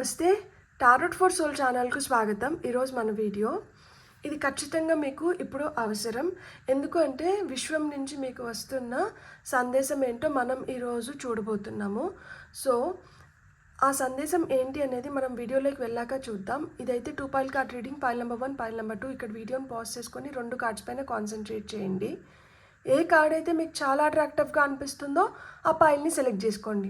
నమస్తే. Tarot for soul ఛానల్కు స్వాగతం. ఈరోజు మన వీడియో ఇది ఖచ్చితంగా మీకు ఇప్పుడు అవసరం. ఎందుకు అంటే విశ్వం నుంచి మీకు వస్తున్న సందేశం ఏంటో మనం ఈరోజు చూడబోతున్నాము. సో ఆ సందేశం ఏంటి అనేది మనం వీడియోలోకి వెళ్ళాక చూద్దాం. ఇదైతే 2 pile card reading. Pile number 1, pile number 2. ఇక్కడ వీడియోని పాజ్ చేసుకొని 2 కార్డ్స్ పైన కాన్సన్ట్రేట్ చేయండి. ఏ కార్డ్ అయితే మీకు చాలా అట్రాక్టివ్గా అనిపిస్తుందో ఆ పైల్ని సెలెక్ట్ చేసుకోండి.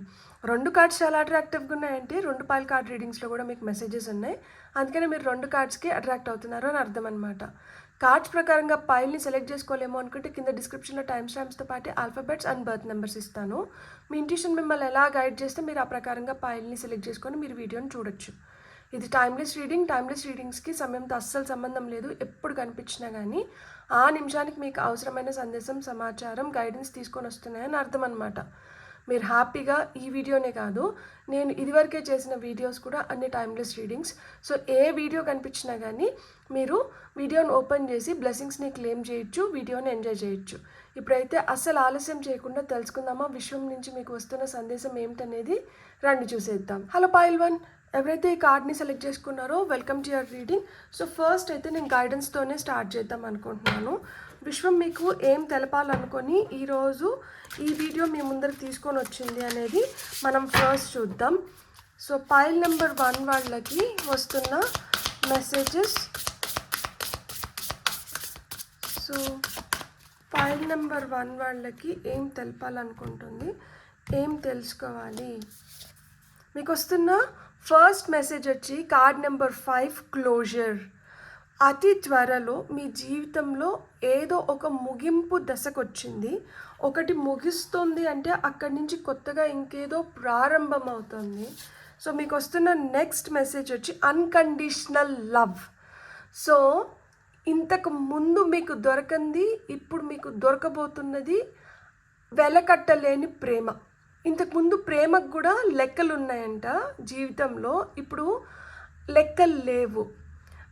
2 కార్డ్స్ చాలా అట్రాక్టివ్గా ఉన్నాయంటే 2 పైల్ కార్డ్ రీడింగ్స్లో కూడా మీకు మెసేజెస్ ఉన్నాయి. అందుకని మీరు 2 కార్డ్స్కి అట్రాక్ట్ అవుతున్నారు అని అర్థం అనమాట. కార్డ్స్ ప్రకారంగా పైల్ని సెలెక్ట్ చేసుకోలేమో అనుకుంటే కింద డిస్క్రిప్షన్లో టైమ్ స్టాంప్స్తో పాటు ఆల్ఫాబెట్స్ అండ్ బర్త్ నెంబర్స్ ఇస్తాను. మీ ఇంట్యూషన్ మిమ్మల్ని ఎలా గైడ్ చేస్తే మీరు ఆ ప్రకారంగా పైల్ని సెలెక్ట్ చేసుకొని మీరు వీడియోని చూడొచ్చు. ఇది టైమ్లెస్ రీడింగ్. టైమ్లెస్ రీడింగ్స్కి సమయంతో అస్సలు సంబంధం లేదు. ఎప్పుడు కనిపించినా కానీ ఆ నిమిషానికి మీకు అవసరమైన సందేశం, సమాచారం, గైడెన్స్ తీసుకొని వస్తున్నాయని అర్థం అనమాట. మీరు హ్యాపీగా ఈ వీడియోనే కాదు, నేను ఇదివరకే చేసిన వీడియోస్ కూడా అన్ని టైమ్లెస్ రీడింగ్స్. సో ఏ వీడియో కనిపించినా కానీ మీరు వీడియోని ఓపెన్ చేసి బ్లెస్సింగ్స్ని క్లెయిమ్ చేయొచ్చు, వీడియోని ఎంజాయ్ చేయొచ్చు. ఇప్పుడైతే అస్సలు ఆలస్యం చేయకుండా తెలుసుకుందామా విశ్వం నుంచి మీకు వస్తున్న సందేశం ఏమిటనేది. రండి చూసేద్దాం. హలో పైల్ 1, ఎవరైతే ఈ కార్డ్ని సెలెక్ట్ చేసుకున్నారో welcome to your reading. So first అయితే నేను గైడెన్స్తోనే స్టార్ట్ చేద్దాం అనుకుంటున్నాను. విశ్వం మీకు ఏం తెలపాలనుకొని ఈరోజు ఈ వీడియో మీ ముందర తీసుకొని వచ్చింది అనేది మనం ఫస్ట్ చూద్దాం. సో పైల్ నెంబర్ 1 వాళ్ళకి వస్తున్న మెసేజెస్. సో పైల్ నెంబర్ 1 వాళ్ళకి ఏం తెలపాలనుకుంటుంది, ఏం తెలుసుకోవాలి. మీకు వస్తున్న ఫస్ట్ మెసేజ్ వచ్చి కార్డ్ నెంబర్ 5, క్లోజర్. అతి త్వరలో మీ జీవితంలో ఏదో ఒక ముగింపు దశకు వచ్చింది. ఒకటి ముగిస్తుంది అంటే అక్కడి నుంచి కొత్తగా ఇంకేదో ప్రారంభం అవుతుంది. సో మీకు వస్తున్న నెక్స్ట్ మెసేజ్ వచ్చి అన్కండిషనల్ లవ్. సో ఇంతకు ముందు మీకు దొరకంది ఇప్పుడు మీకు దొరకబోతున్నది వెలకట్టలేని ప్రేమ. ఇంతకుముందు ప్రేమకు కూడా లెక్కలు ఉన్నాయంట జీవితంలో, ఇప్పుడు లెక్కలు లేవు.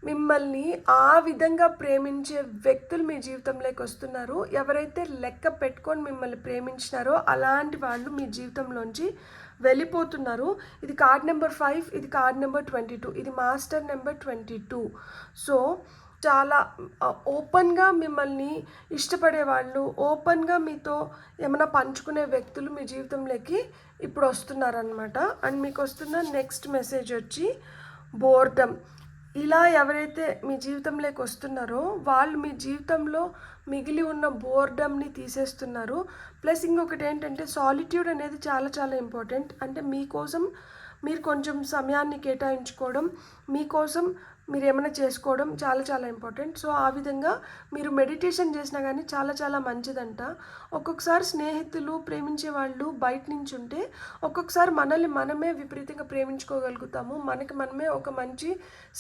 మిమ్మల్ని ఆ విధంగా ప్రేమించే వ్యక్తులు మీ జీవితంలోకి వస్తున్నారు. ఎవరైతే లెక్క పెట్టుకొని మిమ్మల్ని ప్రేమించినారో అలాంటి వాళ్ళు మీ జీవితంలోంచి వెళ్ళిపోతున్నారు. ఇది కార్డ్ నెంబర్ 5, ఇది కార్డ్ నెంబర్ 22, ఇది మాస్టర్ నెంబర్ 22. సో చాలా ఓపెన్గా మిమ్మల్ని ఇష్టపడే వాళ్ళు, ఓపెన్గా మీతో ఏమైనా పంచుకునే వ్యక్తులు మీ జీవితంలోకి ఇప్పుడు వస్తున్నారనమాట. అండ్ మీకు వస్తున్న నెక్స్ట్ మెసేజ్ వచ్చి బోర్డమ్. ఇలా ఎవరైతే మీ జీవితంలోకి వస్తున్నారో వాళ్ళు మీ జీవితంలో మిగిలి ఉన్న బోర్డమ్ని తీసేస్తున్నారు. ప్లస్ ఇంకొకటి ఏంటంటే సాలిట్యూడ్ అనేది చాలా చాలా ఇంపార్టెంట్. అంటే మీకోసం మీరు కొంచెం సమయాన్ని కేటాయించుకోవడం, మీకోసం మీరు ఏమైనా చేసుకోవడం చాలా చాలా ఇంపార్టెంట్. సో ఆ విధంగా మీరు మెడిటేషన్ చేసినా కానీ చాలా చాలా మంచిదంట. ఒక్కొక్కసారి స్నేహితులు, ప్రేమించే వాళ్ళు బయట నుంచి ఉంటే ఒక్కొక్కసారి మనల్ని మనమే విపరీతంగా ప్రేమించుకోగలుగుతాము. మనకి మనమే ఒక మంచి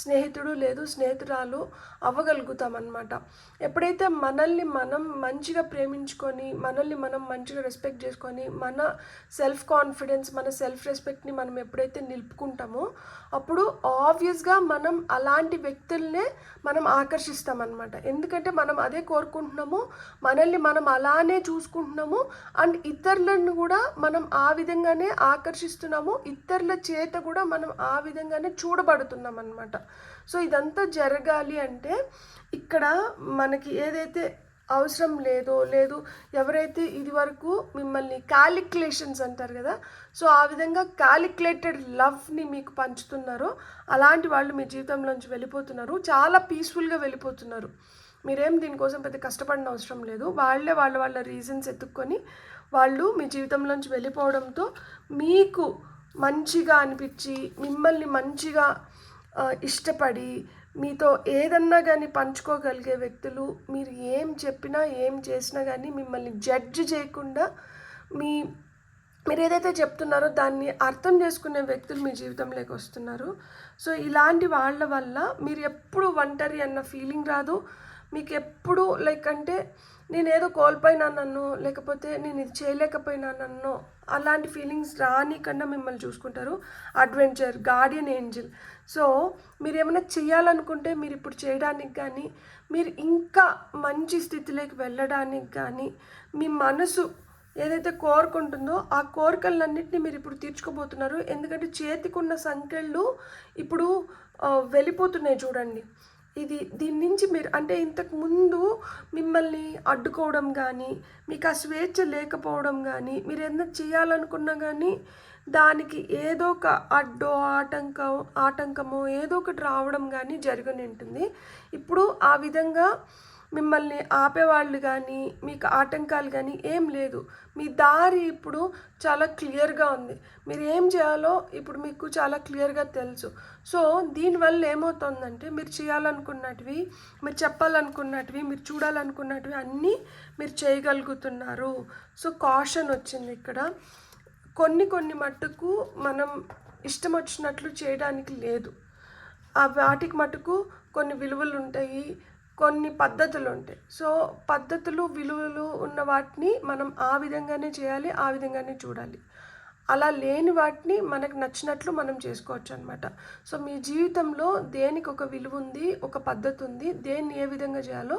స్నేహితుడు లేదు స్నేహితురాలు అవ్వగలుగుతాం అన్నమాట. ఎప్పుడైతే మనల్ని మనం మంచిగా ప్రేమించుకొని, మనల్ని మనం మంచిగా రెస్పెక్ట్ చేసుకొని, మన సెల్ఫ్ కాన్ఫిడెన్స్, మన సెల్ఫ్ రెస్పెక్ట్ని మనం ఎప్పుడైతే నిలుపుకుంటామో అప్పుడు ఆబ్వియస్గా మనం అలాంటి వ్యక్తులనే మనం ఆకర్షిస్తామన్నమాట. ఎందుకంటే మనం అదే కోరుకుంటున్నాము, మనల్ని మనం అలానే చూసుకుంటున్నాము, అండ్ ఇతరులను కూడా మనం ఆ విధంగానే ఆకర్షిస్తున్నాము, ఇతరుల చేత కూడా మనం ఆ విధంగానే చూడబడుతున్నాం అన్నమాట. సో ఇదంతా జరగాలి అంటే ఇక్కడ మనకి ఏదైతే అవసరం లేదు ఎవరైతే ఇది వరకు మిమ్మల్ని క్యాలిక్యులేషన్స్ అంటారు కదా, సో ఆ విధంగా క్యాలిక్యులేటెడ్ లవ్ని మీకు పంచుతున్నారో అలాంటి వాళ్ళు మీ జీవితంలోంచి వెళ్ళిపోతున్నారు. చాలా పీస్ఫుల్గా వెళ్ళిపోతున్నారు. మీరేం దీనికోసం పెద్ద కష్టపడిన అవసరం లేదు. వాళ్ళే వాళ్ళ రీజన్స్ ఎత్తుక్కొని వాళ్ళు మీ జీవితంలోంచి వెళ్ళిపోవడంతో మీకు మంచిగా అనిపించి, మిమ్మల్ని మంచిగా ఇష్టపడి, మీతో ఏదన్నా కానీ పంచుకోగలిగే వ్యక్తులు, మీరు ఏం చెప్పినా ఏం చేసినా కానీ మిమ్మల్ని జడ్జ్ చేయకుండా మీరు ఏదైతే చెప్తున్నారో దాన్ని అర్థం చేసుకునే వ్యక్తులు మీ జీవితంలోకి వస్తున్నారు. సో ఇలాంటి వాళ్ళ వల్ల మీరు ఎప్పుడు ఒంటరి అన్న ఫీలింగ్ రాదు. మీకు ఎప్పుడు అంటే నేనేదో కోల్పోయినానో, లేకపోతే నేను ఇది చేయలేకపోయినానో అలాంటి ఫీలింగ్స్ రానికన్నా మిమ్మల్ని చూసుకుంటారు. Adventure, Guardian Angel. సో మీరు ఏమైనా చేయాలనుకుంటే మీరు ఇప్పుడు చేయడానికి కానీ, మీరు ఇంకా మంచి స్థితిలోకి వెళ్ళడానికి కానీ, మీ మనసు ఏదైతే కోరిక ఉంటుందో ఆ కోరికలన్నింటినీ మీరు ఇప్పుడు తీర్చుకోబోతున్నారు. ఎందుకంటే చేతికున్న సంకెళ్ళు ఇప్పుడు వెళ్ళిపోతున్నాయి చూడండి. దీని నుంచి మీరు అంటే ఇంతకుముందు మిమ్మల్ని అడ్డుకోవడం కానీ, మీకు ఆ స్వేచ్ఛ లేకపోవడం కానీ, మీరు ఏదైనా చేయాలనుకున్నా కానీ దానికి ఏదో ఒక అడ్డో ఆటంకమో ఏదో ఒకటి రావడం కానీ జరుగుని ఉంటుంది. ఇప్పుడు ఆ విధంగా మిమ్మల్ని ఆపేవాళ్ళు కానీ, మీకు ఆటంకాలు కానీ ఏం లేదు. మీ దారి ఇప్పుడు చాలా క్లియర్గా ఉంది. మీరు ఏం చేయాలో ఇప్పుడు మీకు చాలా క్లియర్గా తెలుసు. సో దీనివల్ల ఏమవుతుందంటే మీరు చేయాలనుకున్నటివి, మీరు చెప్పాలనుకున్నటివి, మీరు చూడాలనుకున్నటివి అన్నీ మీరు చేయగలుగుతున్నారు. సో కాషన్ వచ్చింది ఇక్కడ. కొన్ని మట్టుకు మనం ఇష్టం వచ్చినట్లు చేయడానికి లేదు. ఆ వాటికి మటుకు కొన్ని విలువలు ఉంటాయి, కొన్ని పద్ధతులు ఉంటాయి. సో పద్ధతులు విలువలు ఉన్న వాటిని మనం ఆ విధంగానే చేయాలి, ఆ విధంగానే చూడాలి. అలా లేని వాటిని మనకు నచ్చినట్లు మనం చేసుకోవచ్చు అనమాట. సో మీ జీవితంలో దేనికి ఒక విలువ ఉంది, ఒక పద్ధతి ఉంది, దేన్ని ఏ విధంగా చేయాలో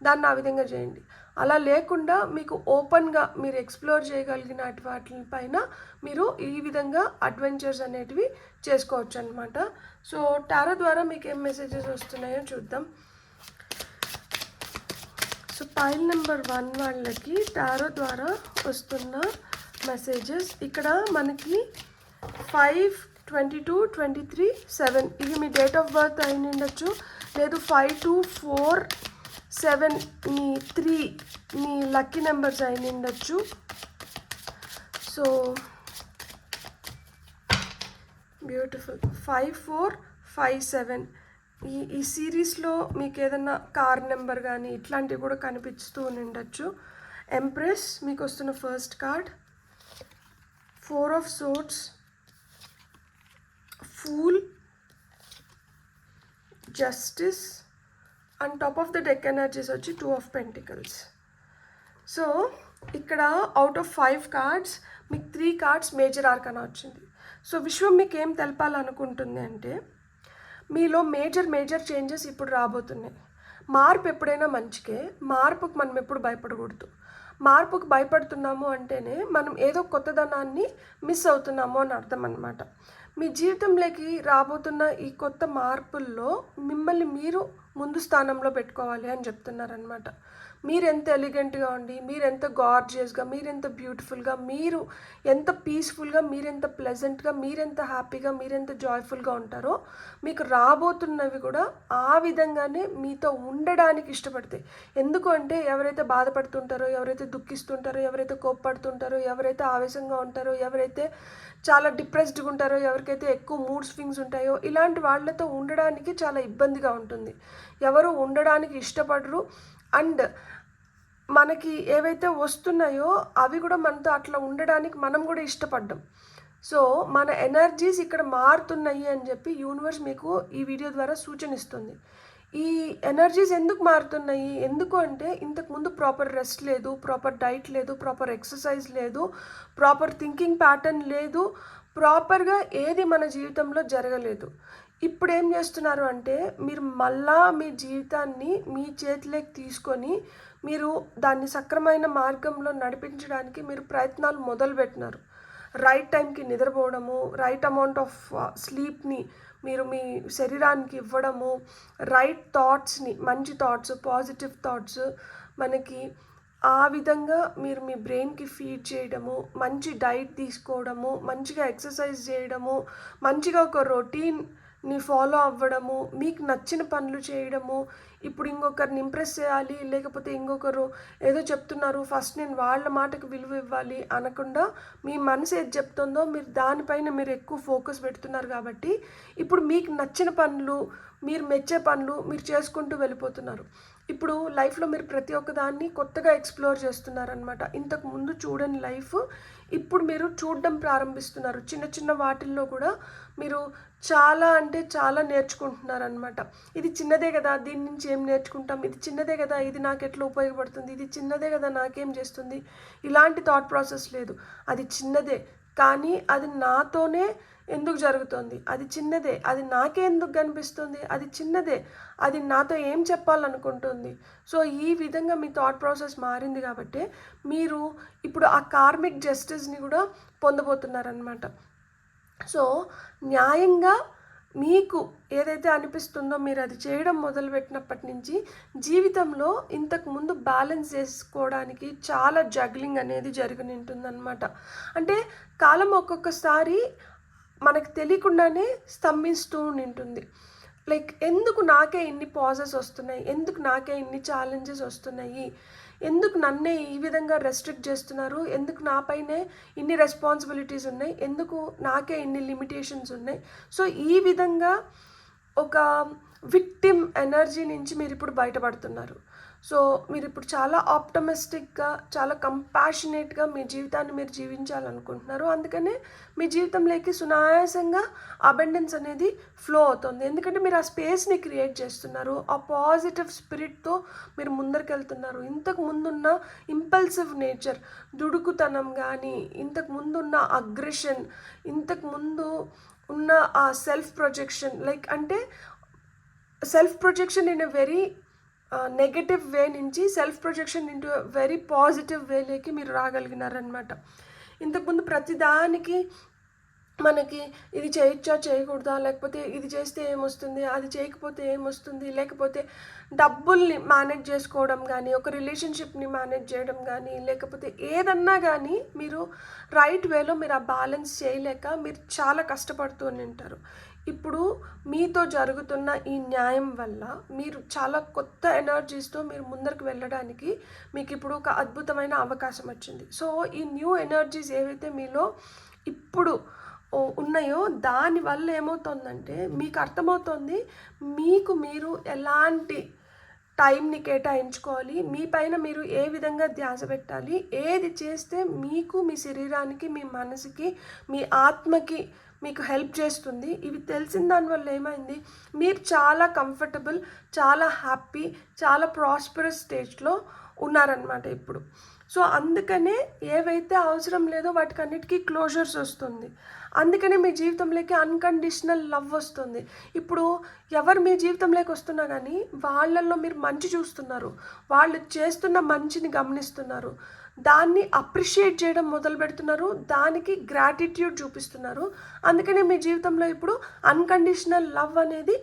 దాన్ని ఆ విధంగా చేయండి. అలా లేకుండా మీకు ఓపెన్గా మీరు ఎక్స్ప్లోర్ చేయగలిగిన వాటిపైన మీరు ఈ విధంగా అడ్వెంచర్స్ అనేటివి చేసుకోవచ్చు అనమాట. సో టారో ద్వారా మీకు ఏం మెసేజెస్ వస్తున్నాయో చూద్దాం. సో పైల్ నెంబర్ 1 వాళ్ళకి టారో ద్వారా వస్తున్న మెసేజెస్ ఇక్కడ మనకి 5, 22, 23, 7 ఇవి మీ డేట్ ఆఫ్ బర్త్ అయి ఉండొచ్చు. లేదు 5, 2, 4, 7 మీ 3 మీ లక్కీ నెంబర్స్ అయి ఉండొచ్చు. So beautiful. 5, 4, 5, 7 ఈ సిరీస్లో మీకు ఏదైనా కార్ నెంబర్ కానీ ఇట్లాంటివి కూడా కనిపిస్తూ ఉండొచ్చు. ఎంప్రెస్ మీకు వస్తున్న first card, 4 of Swords, Fool, Justice, and top of the deck energies వచ్చి 2 of Pentacles. సో ఇక్కడ అవుట్ ఆఫ్ 5 కార్డ్స్ మీకు 3 కార్డ్స్ మేజర్ ఆర్కానా వచ్చింది. సో విశ్వం మీకు ఏం తెలపాలనుకుంటుంది అంటే మీలో మేజర్ చేంజెస్ ఇప్పుడు రాబోతున్నాయి. మార్పు ఎప్పుడైనా మంచికే, మార్పుకు మనం ఎప్పుడు భయపడకూడదు. మార్పుకు భయపడుతున్నాము అంటేనే మనం ఏదో కొత్తదనాన్ని మిస్ అవుతున్నాము అని అర్థం అన్నమాట. మీ జీవితంలోకి రాబోతున్న ఈ కొత్త మార్పుల్లో మిమ్మల్ని మీరు ముందు స్థానంలో పెట్టుకోవాలి అని చెప్తున్నారనమాట. మీరు ఎంత ఎలిగెంట్గా ఉండి, మీరు ఎంత గార్జియస్గా, మీరు ఎంత బ్యూటిఫుల్గా, మీరు ఎంత పీస్ఫుల్గా, మీరెంత ప్లెజెంట్గా, మీరెంత హ్యాపీగా, మీరెంత జాయ్ఫుల్గా ఉంటారో మీకు రాబోతున్నవి కూడా ఆ విధంగానే మీతో ఉండడానికి ఇష్టపడతాయి. ఎందుకు అంటే ఎవరైతే బాధపడుతుంటారో, ఎవరైతే దుఃఖిస్తుంటారో, ఎవరైతే కోప్పడుతుంటారో, ఎవరైతే ఆవేశంగా ఉంటారో, ఎవరైతే చాలా డిప్రెస్డ్గా ఉంటారో, ఎవరికైతే ఎక్కువ మూడ్ స్వింగ్స్ ఉంటాయో ఇలాంటి వాళ్ళతో ఉండడానికి చాలా ఇబ్బందిగా ఉంటుంది. ఎవరు ఉండడానికి ఇష్టపడరు. అండ్ మనకి ఏవైతే వస్తున్నాయో అవి కూడా మనతో అట్లా ఉండడానికి మనం కూడా ఇష్టపడ్డాం. సో మన ఎనర్జీస్ ఇక్కడ మారుతున్నాయి అని చెప్పి యూనివర్స్ మీకు ఈ వీడియో ద్వారా సూచన ఇస్తుంది. ఈ ఎనర్జీస్ ఎందుకు మారుతున్నాయి, ఎందుకు అంటే ఇంతకుముందు ప్రాపర్ రెస్ట్ లేదు, ప్రాపర్ డైట్ లేదు, ప్రాపర్ ఎక్సర్సైజ్ లేదు, ప్రాపర్ థింకింగ్ ప్యాటర్న్ లేదు, ప్రాపర్గా ఏది మన జీవితంలో జరగలేదు. ఇప్పుడు ఏం చేస్తున్నారు అంటే మీరు మళ్ళా మీ జీవితాన్ని మీ చేతిలోకి తీసుకొని మీరు దాన్ని సక్రమైన మార్గంలో నడిపించడానికి మీరు ప్రయత్నాలు మొదలుపెట్టినారు. రైట్ టైంకి నిద్రపోవడము, రైట్ అమౌంట్ ఆఫ్ స్లీప్ని మీరు మీ శరీరానికి ఇవ్వడము, రైట్ థాట్స్ని, మంచి థాట్స్, పాజిటివ్ థాట్స్ మనకి ఆ విధంగా మీరు మీ బ్రెయిన్కి ఫీడ్ చేయడము, మంచి డైట్ తీసుకోవడము, మంచిగా ఎక్సర్సైజ్ చేయడము, మంచిగా ఒక రొటీన్ని ఫాలో అవ్వడము, మీకు నచ్చిన పనులు చేయడము. ఇప్పుడు ఇంకొకరిని ఇంప్రెస్ చేయాలి, లేకపోతే ఇంకొకరు ఏదో చెప్తున్నారు ఫస్ట్ నేను వాళ్ళ మాటకు విలువ ఇవ్వాలి అనకుండా మీ మనసు ఏది చెప్తుందో మీరు దానిపైన మీరు ఎక్కువ ఫోకస్ పెడుతున్నారు. కాబట్టి ఇప్పుడు మీకు నచ్చిన పనులు, మీరు మెచ్చే పనులు మీరు చేసుకుంటూ వెళ్ళిపోతున్నారు. ఇప్పుడు లైఫ్లో మీరు ప్రతి ఒక్కదాన్ని కొత్తగా ఎక్స్ప్లోర్ చేస్తున్నారనమాట. ఇంతకు ముందు చూడని లైఫ్ ఇప్పుడు మీరు చూడడం ప్రారంభిస్తున్నారు. చిన్న వాటిల్లో కూడా మీరు చాలా అంటే చాలా నేర్చుకుంటున్నారనమాట. ఇది చిన్నదే కదా, దీని నుంచి ఏం నేర్చుకుంటాం, ఇది చిన్నదే కదా, ఇది నాకు ఎట్లా ఉపయోగపడుతుంది, ఇది చిన్నదే కదా, నాకేం చేస్తుంది, ఇలాంటి థాట్ ప్రాసెస్ లేదు. అది చిన్నదే కానీ అది నాతోనే ఎందుకు జరుగుతుంది? అది చిన్నదే. అది నాకే ఎందుకు కనిపిస్తుంది? అది చిన్నదే. అది నాతో ఏం చెప్పాలనుకుంటుంది? సో ఈ విధంగా మీ థాట్ ప్రాసెస్ మారింది కాబట్టి మీరు ఇప్పుడు ఆ కార్మిక్ జస్టిస్ని కూడా పొందబోతున్నారనమాట. సో న్యాయంగా మీకు ఏదైతే అనిపిస్తుందో మీరు అది చేయడం మొదలుపెట్టినప్పటి నుంచి జీవితంలో ఇంతకు ముందు బ్యాలెన్స్ చేసుకోవడానికి చాలా జగ్లింగ్ అనేది జరిగి ఉంటుందన్నమాట. అంటే కాలం ఒక్కొక్కసారి మనకు తెలియకుండానే స్తంభిస్తూ ఉంటుంది. లైక్ ఎందుకు నాకే ఇన్ని పాజెస్ వస్తున్నాయి, ఎందుకు నాకే ఇన్ని ఛాలెంజెస్ వస్తున్నాయి, ఎందుకు నన్నే ఈ విధంగా రెస్ట్రిక్ట్ చేస్తున్నారు, ఎందుకు నాపైనే ఇన్ని రెస్పాన్సిబిలిటీస్ ఉన్నాయి, ఎందుకు నాకే ఇన్ని లిమిటేషన్స్ ఉన్నాయి. సో ఈ విధంగా ఒక విక్టిమ్ ఎనర్జీ నుంచి మీరు ఇప్పుడు బయటపడుతున్నారు. సో మీరు ఇప్పుడు చాలా ఆప్టమిస్టిక్గా, చాలా కంపాషనేట్గా మీ జీవితాన్ని మీరు జీవించాలనుకుంటున్నారు. అందుకనే మీ జీవితంలోకి సునాయాసంగా అబెండెన్స్ అనేది ఫ్లో అవుతుంది. ఎందుకంటే మీరు ఆ స్పేస్ని క్రియేట్ చేస్తున్నారు. ఆ పాజిటివ్ స్పిరిట్తో మీరు ముందరికి వెళ్తున్నారు. ఇంతకు ముందున్న ఇంపల్సివ్ నేచర్, దుడుకుతనం కానీ, ఇంతకు ముందున్న అగ్రెషన్, ఇంతకు ముందు ఉన్న ఆ సెల్ఫ్ ప్రొజెక్షన్, లైక్ అంటే self projection in a very negative way నుంచి self projection into very positive వేలోకి మీరు రాగలిగినారనమాట. ఇంతకుముందు ప్రతిదానికి మనకి ఇది చేయొచ్చా చేయకూడదా, లేకపోతే ఇది చేస్తే ఏమొస్తుంది, అది చేయకపోతే ఏమొస్తుంది, లేకపోతే డబ్బుల్ని మేనేజ్ చేసుకోవడం కానీ, ఒక రిలేషన్షిప్ని మేనేజ్ చేయడం కానీ, లేకపోతే ఏదన్నా కానీ మీరు రైట్ వేలో మీరు ఆ బ్యాలెన్స్ చేయలేక మీరు చాలా కష్టపడుతూ ఉంటారు. ఇప్పుడు మీతో జరుగుతున్న ఈ న్యాయం వల్ల మీరు చాలా కొత్త ఎనర్జీస్తో మీరు ముందరికి వెళ్ళడానికి మీకు ఇప్పుడు ఒక అద్భుతమైన అవకాశం వచ్చింది. సో ఈ న్యూ ఎనర్జీస్ ఏవైతే మీలో ఇప్పుడు ఉన్నాయో దానివల్ల ఏమవుతుందంటే మీకు అర్థమవుతుంది మీకు మీరు ఎలాంటి టైంని కేటాయించుకోవాలి, మీ పైన మీరు ఏ విధంగా ధ్యాస పెట్టాలి, ఏది చేస్తే మీకు, మీ శరీరానికి, మీ మనసుకి, మీ ఆత్మకి మీకు హెల్ప్ చేస్తుంది. ఇవి తెలిసిన దానివల్ల ఏమైంది, మీరు చాలా కంఫర్టబుల్, చాలా హ్యాపీ, చాలా ప్రాస్పరస్ స్టేజ్లో ఉన్నారనమాట ఇప్పుడు. సో అందుకనే ఏవైతే అవసరం లేదో వాటికి అన్నిటికీ క్లోజర్స్ వస్తుంది. అందుకనే మీ జీవితంలోకి అన్కండిషనల్ లవ్ వస్తుంది. ఇప్పుడు ఎవరు మీ జీవితంలోకి వస్తున్నా కానీ వాళ్ళల్లో మీరు మంచి చూస్తున్నారు, వాళ్ళు చేస్తున్న మంచిని గమనిస్తున్నారు, దాన్ని అప్రిషియేట్ చేయడం మొదలు పెడుతున్నారు, దానికి గ్రాటిట్యూడ్ చూపిస్తున్నారు. అందుకనే మీ జీవితంలో ఇప్పుడు అన్కండిషనల్ లవ్ అనేది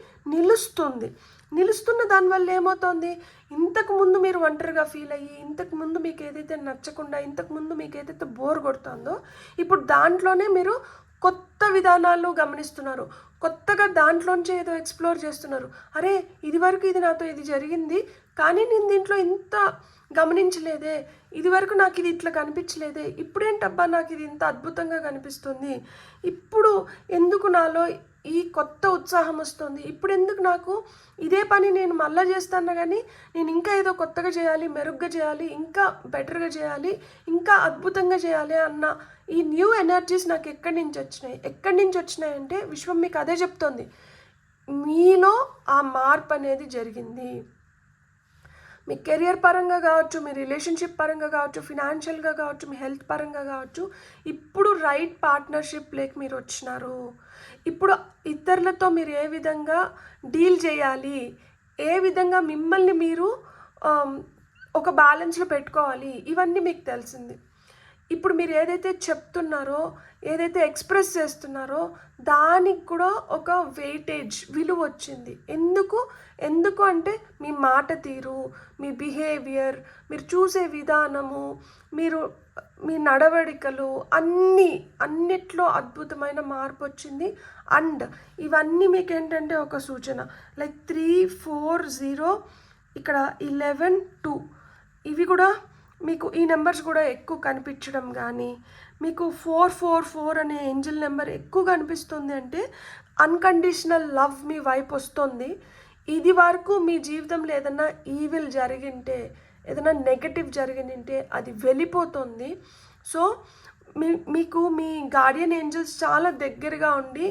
నిలుస్తున్న దానివల్ల ఏమవుతుంది, ఇంతకుముందు మీరు ఒంటరిగా ఫీల్ అయ్యి, ఇంతకుముందు మీకు ఏదైతే నచ్చకుండా, ఇంతకుముందు మీకు ఏదైతే బోర్ కొడుతుందో ఇప్పుడు దాంట్లోనే మీరు కొత్త విధానాలు గమనిస్తున్నారు, కొత్తగా దాంట్లోంచి ఏదో ఎక్స్ప్లోర్ చేస్తున్నారు. అరే ఇదివరకు ఇది నాతో ఇది జరిగింది కానీ నేను దీంట్లో ఇంత గమనించలేదే, ఇదివరకు నాకు ఇది ఇట్లా కనిపించలేదే, ఇప్పుడేంటబ్బా నాకు ఇది ఇంత అద్భుతంగా కనిపిస్తుంది, ఇప్పుడు ఎందుకు నాలో ఈ కొత్త ఉత్సాహం వస్తుంది, ఇప్పుడు ఎందుకు నాకు ఇదే పని నేను మళ్ళీ చేస్తాను కానీ నేను ఇంకా ఏదో కొత్తగా చేయాలి, మెరుగ్గా చేయాలి, ఇంకా బెటర్గా చేయాలి, ఇంకా అద్భుతంగా చేయాలి అన్న ఈ న్యూ ఎనర్జీస్ నాకు ఎక్కడి నుంచి వచ్చినాయి అంటే విశ్వం మీకు అదే చెప్తోంది, మీలో ఆ మార్పు అనేది జరిగింది. మీ కెరియర్ పరంగా కావచ్చు, మీ రిలేషన్షిప్ పరంగా కావచ్చు, ఫినాన్షియల్గా కావచ్చు, మీ హెల్త్ పరంగా కావచ్చు, ఇప్పుడు రైట్ పార్ట్నర్షిప్ లేక మీరు వచ్చినారు. ఇప్పుడు ఇతరులతో మీరు ఏ విధంగా డీల్ చేయాలి, ఏ విధంగా మిమ్మల్ని మీరు ఒక బ్యాలెన్స్లో పెట్టుకోవాలి, ఇవన్నీ మీకు తెలిసింది. ఇప్పుడు మీరు ఏదైతే చెప్తున్నారో, ఏదైతే ఎక్స్ప్రెస్ చేస్తున్నారో దానికి కూడా ఒక వెయిటేజ్, విలువ వచ్చింది. ఎందుకు అంటే మీ మాట తీరు, మీ బిహేవియర్, మీరు చూసే విధానము, మీ నడవడికలు అన్నిట్లో అద్భుతమైన మార్పు వచ్చింది. అండ్ ఇవన్నీ మీకు ఏంటంటే ఒక సూచన, లైక్ 3, 4, 0, ఇక్కడ 11, 2 ఇవి కూడా మీకు ఈ నెంబర్స్ కూడా ఎక్కువ కనిపించడం కానీ, మీకు 444 అనే ఏంజల్ నెంబర్ ఎక్కువ కనిపిస్తుంది అంటే అన్కండిషనల్ లవ్ మీ వైపు వస్తుంది. ఇది వరకు మీ జీవితంలో ఏదైనా ఈవిల్ జరిగింటే, ఏదైనా నెగటివ్ జరిగింటే అది వెళ్ళిపోతుంది. సో మీకు మీ గార్డియన్ ఏంజల్స్ చాలా దగ్గరగా ఉండి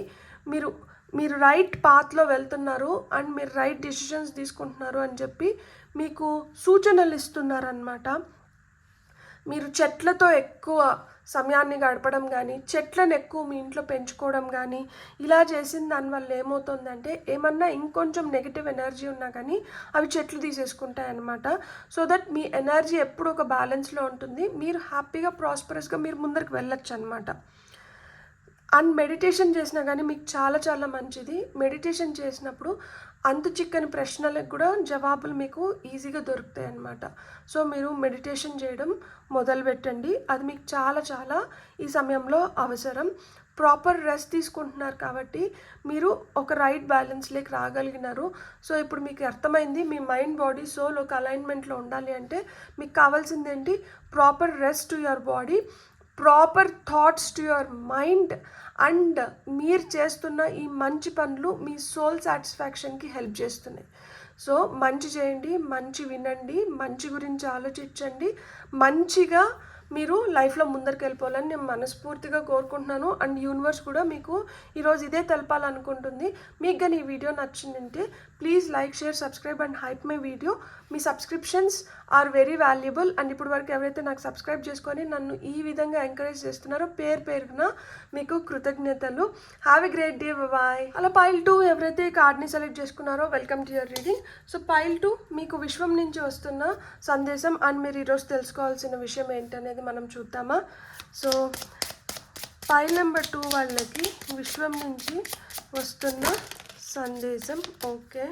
మీరు రైట్ పాత్లో వెళ్తున్నారు అండ్ మీరు రైట్ డెసిషన్స్ తీసుకుంటున్నారు అని చెప్పి మీకు సూచనలు ఇస్తున్నారనమాట. మీరు చెట్లతో ఎక్కువ సమయాన్ని గడపడం కానీ, చెట్లను ఎక్కువ మీ ఇంట్లో పెంచుకోవడం కానీ, ఇలా చేసిన దానివల్ల ఏమవుతుందంటే ఏమన్నా ఇంకొంచెం నెగిటివ్ ఎనర్జీ ఉన్నా కానీ అవి చెట్లు తీసేసుకుంటాయి అన్నమాట. సో దట్ మీ ఎనర్జీ ఎప్పుడు ఒక బ్యాలెన్స్లో ఉంటుంది, మీరు హ్యాపీగా ప్రాస్పరస్గా మీరు ముందరికి వెళ్ళొచ్చు అనమాట. అండ్ మెడిటేషన్ చేసినా కానీ మీకు చాలా చాలా మంచిది. మెడిటేషన్ చేసినప్పుడు అంతు చిక్కని ప్రశ్నలకు కూడా జవాబులు మీకు ఈజీగా దొరుకుతాయి అన్నమాట. సో మీరు మెడిటేషన్ చేయడం మొదలుపెట్టండి, అది మీకు చాలా చాలా ఈ సమయంలో అవసరం. ప్రాపర్ రెస్ట్ తీసుకుంటున్నారు కాబట్టి మీరు ఒక రైట్ బ్యాలెన్స్లోకి రాగలిగినారు. సో ఇప్పుడు మీకు అర్థమైంది, మీ మైండ్ బాడీ సోల్ ఒక అలైన్మెంట్లో ఉండాలి అంటే మీకు కావాల్సింది ఏంటి? Proper rest to your body, proper thoughts to your mind, and మీరు చేస్తున్న ఈ మంచి పనులు మీ సోల్ సాటిస్ఫాక్షన్కి హెల్ప్ చేస్తున్నాయి. సో మంచి చేయండి, మంచి వినండి, మంచి గురించి ఆలోచించండి, మంచిగా మీరు లైఫ్లో ముందరికి వెళ్ళిపోవాలని నేను మనస్ఫూర్తిగా కోరుకుంటున్నాను. అండ్ యూనివర్స్ కూడా మీకు ఈరోజు ఇదే తెలపాలనుకుంటుంది. మీకు కానీ ఈ వీడియో నచ్చిందంటే please like, share, subscribe and hype my video. మీ subscriptions are very valuable. And ఇప్పటి వరకు ఎవరైతే నాకు సబ్స్క్రైబ్ చేసుకొని నన్ను ఈ విధంగా ఎంకరేజ్ చేస్తున్నారో పేరున మీకు కృతజ్ఞతలు. Have a great day, bye. అలా పైల్ 2 ఎవరైతే కార్డ్ని సెలెక్ట్ చేసుకున్నారో welcome to your reading. So pile 2 మీకు విశ్వం నుంచి వస్తున్న సందేశం అండ్ మీరు ఈరోజు తెలుసుకోవాల్సిన విషయం ఏంటనేది మనం చూద్దామా. సో పైల్ నెంబర్ 2 వాళ్ళకి విశ్వం నుంచి వస్తున్న సందేశం. ఓకే,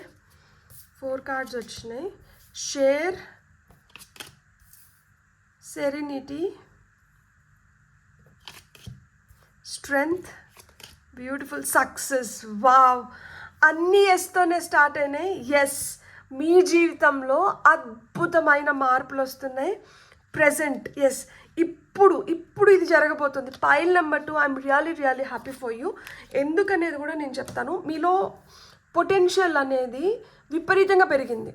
4 కార్డ్స్ వచ్చినాయి. Share, serenity, strength, beautiful, success. Wow, అన్నీ ఎస్తోనే స్టార్ట్ అయినాయి. ఎస్, మీ జీవితంలో అద్భుతమైన మార్పులు వస్తున్నాయి. ప్రెజెంట్, ఎస్, ఇప్పుడు ఇది జరగబోతుంది. పైల్ number 2, I'm really happy for you. ఎందుకనేది కూడా నేను చెప్తాను. మీలో పొటెన్షియల్ అనేది విపరీతంగా పెరిగింది,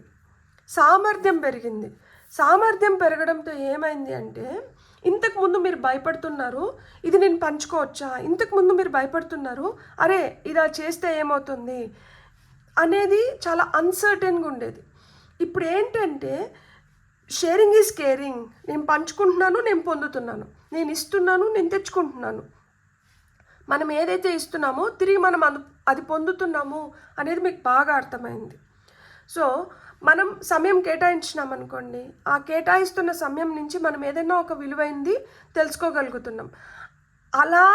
సామర్థ్యం పెరిగింది. సామర్థ్యం పెరగడంతో ఏమైంది అంటే ఇంతకుముందు మీరు భయపడుతున్నారు, ఇది నేను పంచుకోవచ్చా, ఇంతకుముందు మీరు భయపడుతున్నారు, అరే ఇలా చేస్తే ఏమవుతుంది అనేది చాలా అన్సర్టెన్గా ఉండేది. ఇప్పుడు ఏంటంటే షేరింగ్ ఈజ్ కేరింగ్. నేను పంచుకుంటున్నాను, నేను పొందుతున్నాను, నేను ఇస్తున్నాను, నేను తెచ్చుకుంటున్నాను. మనం ఏదైతే ఇస్తున్నామో తిరిగి మనం అది పొందుతున్నాము అనేది మీకు బాగా అర్థమైంది. సో మనం సమయం కేటాయించినామనుకోండి, ఆ కేటాయిస్తున్న సమయం నుంచి మనం ఏదైనా ఒక విలువైంది తెలుసుకోగలుగుతున్నాం. అలా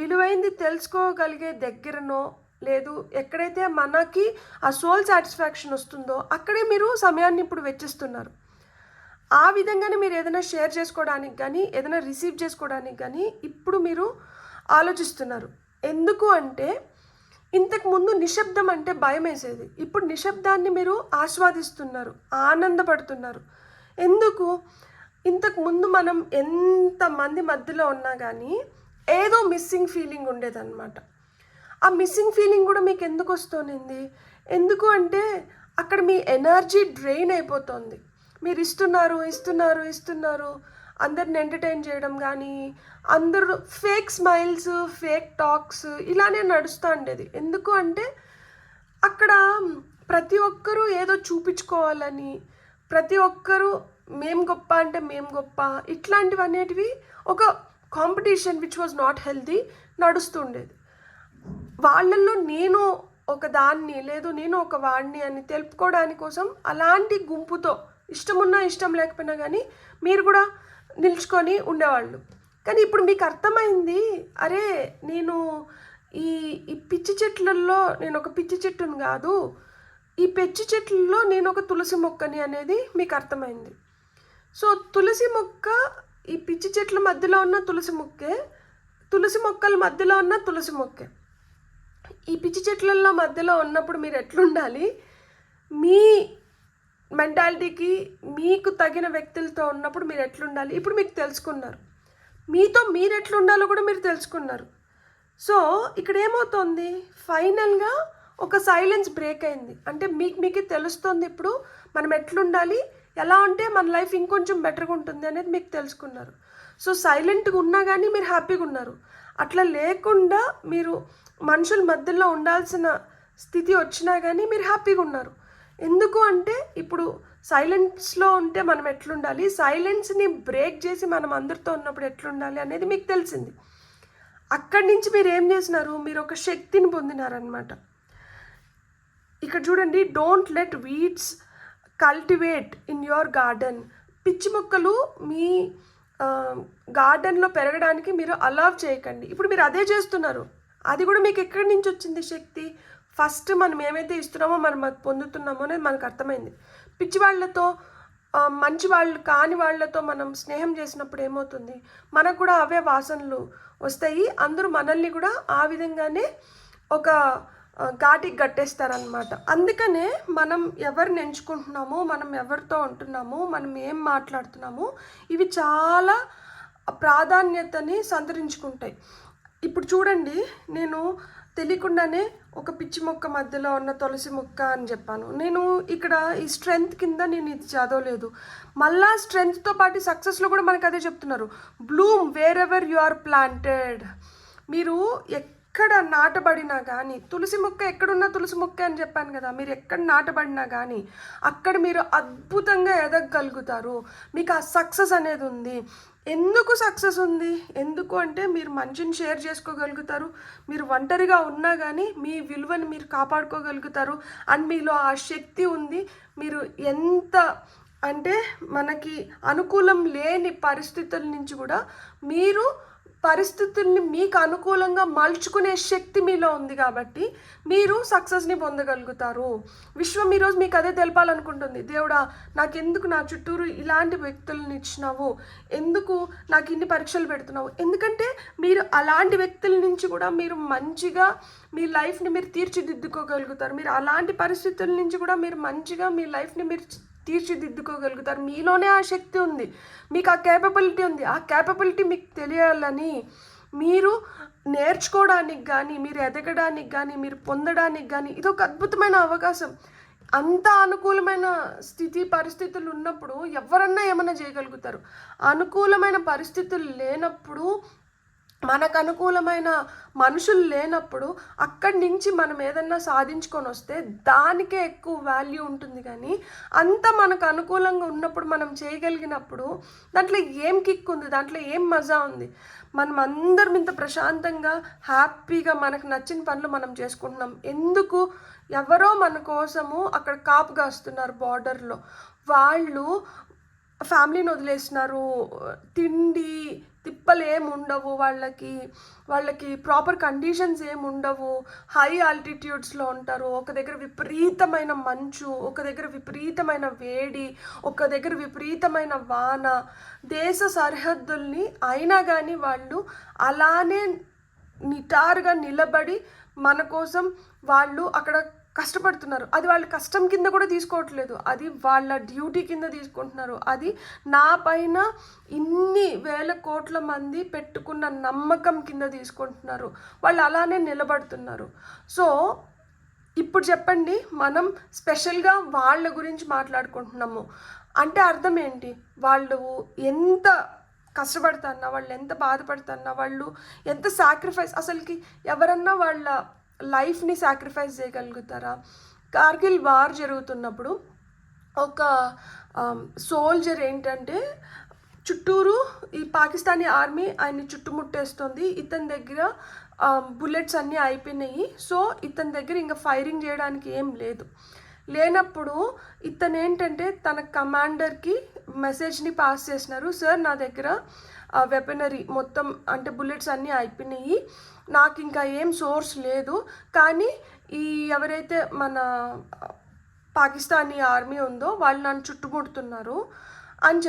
విలువైంది తెలుసుకోగలిగే దగ్గరనో లేదు ఎక్కడైతే మనకి ఆ సోల్ సాటిస్ఫాక్షన్ వస్తుందో అక్కడే మీరు సమయాన్ని ఇప్పుడు వెచ్చిస్తున్నారు. ఆ విధంగానే మీరు ఏదైనా షేర్ చేసుకోవడానికి కానీ ఏదైనా రిసీవ్ చేసుకోవడానికి కానీ ఇప్పుడు మీరు ఆలోచిస్తున్నారు. ఎందుకు అంటే ఇంతకుముందు నిశ్శబ్దం అంటే భయం వేసేది, ఇప్పుడు నిశ్శబ్దాన్ని మీరు ఆస్వాదిస్తున్నారు, ఆనందపడుతున్నారు. ఎందుకు? ఇంతకుముందు మనం ఎంతమంది మధ్యలో ఉన్నా కానీ ఏదో మిస్సింగ్ ఫీలింగ్ ఉండేదన్నమాట. ఆ మిస్సింగ్ ఫీలింగ్ కూడా మీకు ఎందుకు వస్తుంది? ఎందుకు అంటే అక్కడ మీ ఎనర్జీ డ్రైన్ అయిపోతుంది. మీరు ఇస్తున్నారు, అందరిని ఎంటర్టైన్ చేయడం కానీ, అందరూ ఫేక్ స్మైల్స్, ఫేక్ టాక్స్ ఇలానే నడుస్తూ ఉండేది. ఎందుకు అంటే అక్కడ ప్రతి ఒక్కరూ ఏదో చూపించుకోవాలని, ప్రతి ఒక్కరూ మేము గొప్ప అంటే మేము గొప్ప, ఇట్లాంటివి అనేటివి ఒక competition which was not healthy నడుస్తుండేది. వాళ్ళల్లో నేను ఒక దాన్ని లేదు నేను ఒక వాడిని అని తెలుపుకోవడానికి కోసం అలాంటి గుంపుతో ఇష్టమున్నా ఇష్టం లేకపోయినా కానీ మీరు కూడా నిల్చుకొని ఉండేవాళ్ళు. కానీ ఇప్పుడు మీకు అర్థమైంది, అరే నేను ఈ పిచ్చి చెట్లలో నేను ఒక పిచ్చి చెట్టుని కాదు, ఈ పిచ్చి చెట్లలో నేను ఒక తులసి మొక్కని అనేది మీకు అర్థమైంది. సో తులసి మొక్క ఈ పిచ్చి చెట్ల మధ్యలో ఉన్న తులసి మొక్కే, తులసి మొక్కల మధ్యలో ఉన్న తులసి మొక్కే. ఈ పిచ్చి చెట్లలో మధ్యలో ఉన్నప్పుడు మీరు ఎట్లుండాలి, మీ మెంటాలిటీకి మీకు తగిన వ్యక్తులతో ఉన్నప్పుడు మీరు ఎట్లుండాలి ఇప్పుడు మీకు తెలుసుకున్నారు. మీతో మీరు ఎట్లుండాలో కూడా మీరు తెలుసుకున్నారు. సో ఇక్కడ ఏమవుతుంది, ఫైనల్గా ఒక సైలెన్స్ బ్రేక్ అయింది. అంటే మీకే తెలుస్తుంది ఇప్పుడు మనం ఎట్లుండాలి, ఎలా ఉంటే మన లైఫ్ ఇంకొంచెం బెటర్గా ఉంటుంది అనేది మీకు తెలుసుకున్నారు. సో సైలెంట్గా ఉన్నా కానీ మీరు హ్యాపీగా ఉన్నారు. అట్లా లేకుండా మీరు మనుషుల మధ్యలో ఉండాల్సిన స్థితి వచ్చినా కానీ మీరు హ్యాపీగా ఉన్నారు. ఎందుకు అంటే ఇప్పుడు సైలెన్స్లో ఉంటే మనం ఎట్లుండాలి, సైలెన్స్ని బ్రేక్ చేసి మనం అందరితో ఉన్నప్పుడు ఎట్లుండాలి అనేది మీకు తెలిసింది. అక్కడి నుంచి మీరు ఏం చేసినారు, మీరు ఒక శక్తిని పొందినారనమాట. ఇక్కడ చూడండి, don't let weeds cultivate in your garden. పిచ్చి మొక్కలు మీ గార్డెన్లో పెరగడానికి మీరు అలౌ చేయకండి. ఇప్పుడు మీరు అదే చేస్తున్నారు. అది కూడా మీకు ఎక్కడి నుంచి వచ్చింది శక్తి? ఫస్ట్ మనం ఏమైతే ఇస్తున్నామో మనం అది పొందుతున్నామో అనేది మనకు అర్థమైంది. పిచ్చి వాళ్ళతో, మంచి వాళ్ళు కాని వాళ్ళతో మనం స్నేహం చేసినప్పుడు ఏమవుతుంది, మనకు కూడా అవే వాసనలు వస్తాయి. అందరూ మనల్ని కూడా ఆ విధంగానే ఒక ఘాటికి గట్టేస్తారనమాట. అందుకనే మనం ఎవరిని ఎంచుకుంటున్నాము, మనం ఎవరితో ఉంటున్నాము, మనం ఏం మాట్లాడుతున్నాము, ఇవి చాలా ప్రాధాన్యతని సంతరించుకుంటాయి. ఇప్పుడు చూడండి, నేను తెలియకుండానే ఒక పిచ్చి మొక్క మధ్యలో ఉన్న తులసి మొక్క అని చెప్పాను. నేను ఇక్కడ ఈ స్ట్రెంగ్త్ కింద నేను ఇది చదవలేదు. మళ్ళా స్ట్రెంగ్త్తో పాటు సక్సెస్లో కూడా మనకు అదే చెప్తున్నారు, bloom wherever you are planted. మీరు ఎక్కడ నాటబడినా కానీ, తులసి మొక్క ఎక్కడున్నా తులసి మొక్క అని చెప్పాను కదా, మీరు ఎక్కడ నాటబడినా కానీ అక్కడ మీరు అద్భుతంగా ఎదగగలుగుతారు. మీకు ఆ సక్సెస్ అనేది ఉంది. ఎందుకు సక్సెస్ ఉంది? ఎందుకు అంటే మీరు మంచిని షేర్ చేసుకోగలుగుతారు, మీరు ఒంటరిగా ఉన్నా కానీ మీ విలువని మీరు కాపాడుకోగలుగుతారు, అండ్ మీలో ఆ శక్తి ఉంది. మీరు ఎంత అంటే మనకి అనుకూలం లేని పరిస్థితుల నుంచి కూడా మీరు పరిస్థితుల్ని మీకు అనుకూలంగా మలుచుకునే శక్తి మీలో ఉంది కాబట్టి మీరు సక్సెస్ని పొందగలుగుతారు. విశ్వం ఈరోజు మీకు అదే తెలపాలనుకుంటుంది. దేవుడా, నాకెందుకు నా చుట్టూరు ఇలాంటి వ్యక్తులను ఇచ్చినావు, ఎందుకు నాకు ఇన్ని పరీక్షలు పెడుతున్నావు? ఎందుకంటే మీరు అలాంటి వ్యక్తుల నుంచి కూడా మీరు మంచిగా మీ లైఫ్ని మీరు తీర్చిదిద్దుకోగలుగుతారు. మీరు అలాంటి పరిస్థితుల నుంచి కూడా మీరు మంచిగా మీ లైఫ్ని మీరు తీర్చిదిద్దుకోగలుగుతారు. మీలోనే ఆ శక్తి ఉంది, మీకు ఆ కేపబిలిటీ ఉంది. ఆ కేపబిలిటీ మీకు తెలియాలని, మీరు నేర్చుకోవడానికి కానీ, మీరు ఎదగడానికి కానీ, మీరు పొందడానికి కానీ ఇది ఒక అద్భుతమైన అవకాశం. అంత అనుకూలమైన పరిస్థితులు ఉన్నప్పుడు ఎవరన్నా ఏమన్నా చేయగలుగుతారు. అనుకూలమైన పరిస్థితులు లేనప్పుడు, మనకు అనుకూలమైన మనుషులు లేనప్పుడు అక్కడి నుంచి మనం ఏదన్నా సాధించుకొని వస్తే దానికే ఎక్కువ వాల్యూ ఉంటుంది. కానీ అంత మనకు అనుకూలంగా ఉన్నప్పుడు మనం చేయగలిగినప్పుడు దాంట్లో ఏం కిక్ ఉంది, దాంట్లో ఏం మజా ఉంది? మనం అందరం ఇంత ప్రశాంతంగా హ్యాపీగా మనకు నచ్చిన పనులు మనం చేసుకుంటున్నాం. ఎందుకు? ఎవరో మన కోసము అక్కడ కాపు కాస్తున్నారు బార్డర్లో. వాళ్ళు ఫ్యామిలీని వదిలేసినారు, తిండి తిప్పలు ఏమి ఉండవు, వాళ్ళకి ప్రాపర్ కండిషన్స్ ఏమి ఉండవు, హై ఆల్టిట్యూడ్స్లో ఉంటారు. ఒక దగ్గర విపరీతమైన మంచు, ఒక దగ్గర విపరీతమైన వేడి, ఒక దగ్గర విపరీతమైన వాన, దేశ సరిహద్దుల్ని అయినా కానీ వాళ్ళు అలానే నిటారుగా నిలబడి మన కోసం వాళ్ళు అక్కడ కష్టపడుతున్నారు. అది వాళ్ళ కష్టం కింద కూడా తీసుకోవట్లేదు, అది వాళ్ళ డ్యూటీ కింద తీసుకుంటున్నారు. అది నా పైన ఇన్ని వేల కోట్ల మంది పెట్టుకున్న నమ్మకం కింద తీసుకుంటున్నారు. వాళ్ళు అలానే నిలబడుతున్నారు. సో ఇప్పుడు చెప్పండి, మనం స్పెషల్గా వాళ్ళ గురించి మాట్లాడుకుంటున్నాము అంటే అర్థం ఏంటి? వాళ్ళు ఎంత కష్టపడుతున్నా, వాళ్ళు ఎంత బాధపడుతున్నా, వాళ్ళు ఎంత సాక్రిఫైస్, అసలుకి ఎవరన్నా వాళ్ళ లైఫ్ని సాక్రిఫైస్ చేయగలుగుతారా? కార్గిల్ వార్ జరుగుతున్నప్పుడు ఒక సోల్జర్ ఏంటంటే చుట్టూరు ఈ పాకిస్తానీ ఆర్మీ ఆయన్ని చుట్టుముట్టేస్తుంది. ఇతని దగ్గర బుల్లెట్స్ అన్నీ అయిపోయినాయి. సో ఇతని దగ్గర ఇంకా ఫైరింగ్ చేయడానికి ఏం లేనప్పుడు ఇతను ఏంటంటే తన కమాండర్కి మెసేజ్ని పాస్ చేసినారు, సార్ నా దగ్గర వెపనరీ మొత్తం అంటే బుల్లెట్స్ అన్నీ అయిపోయినాయి, నాకు ఇంకా ఏం సోర్స్ లేదు, కానీ ఈ ఎవరైతే మన పాకిస్తానీ ఆర్మీ ఉందో వాళ్ళు నన్ను చుట్టుముడుతున్నారు అని